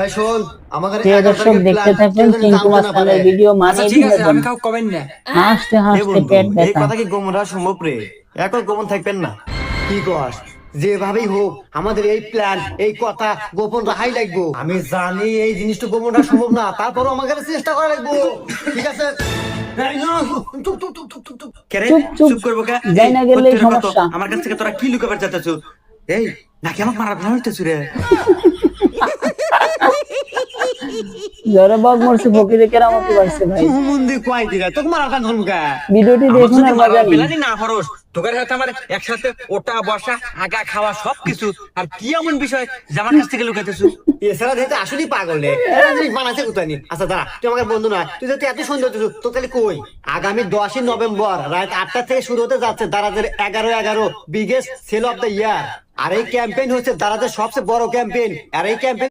এই শোন, আমাদের প্রিয় 11 দর্শক তারিখের দেখতে প্ল্যান থাকুন কেউ যেন টিঙ্কু জানতে না পারে। মাস্তানের ভিডিও আচ্ছা মানে ঠিক আছে, বিনোদন। আমি কাউ কমেন না। হাসতে এ হাসতে বন্ধু, পেট এই ব্যথা। কথা কি গোমন হওয়া সম্ভব রে? এখন গোপন থাকবেন না। কি কস? যেভাবেই হোক আমাদের এই প্ল্যান, এই কথা গোপন রাখাই লাগবো। আমি জানি এই জিনিসটা গোপন রাখা সম্ভব না, তারপরও আমাকে চেষ্টা করা লাগবো। ঠিক আছে? এই না, চুপ, চুপ, চুপ, চুপ, চুপ, চুপ। কে রে? চুপ চুপ, চুপ করবো কে? যাই এই, না গেলেই সত্যি কথা, সমস্যা। আমার কাছ থেকে তোরা কি লুকাবার চাচ্ছু? এই নাকি আমাকে মারা ফেলা হইতেছু রে? জরে বক মরছে ফকিরে কেরামতি বাড়ছে ভাই। সুমন্দি কয় দিরা তোকে মারা কান ধরমুকা। ভিডিওটি আমার দেখুন যদি আর মারা মজা নিন। ফেলানি না হরস, তোদের সাথে আমার একসাথে ওটা বসা আগা খাওয়া সবকিছু, আর কি এমন বিষয় যে আমার কাছ থেকে লুকাইতেছু? এছাড়া দেখতে আসলেই পাগল রে, এরা জিনিস বানাইছে কোথায় নি? আচ্ছা দাঁড়া, তুই আমাকে বন্ধু না, তুই যদি এত সুন্দর তুই তো তাহলে কই? আগামী 10ই নভেম্বর রাত 8টা থেকে শুরু হতে যাচ্ছে দারাজের 11-11 biggest sale of the year. আর এই ক্যাম্পেইন হচ্ছে দারাজের সবচেয়ে বড় ক্যাম্পেইন। আর এই ক্যাম্পেইন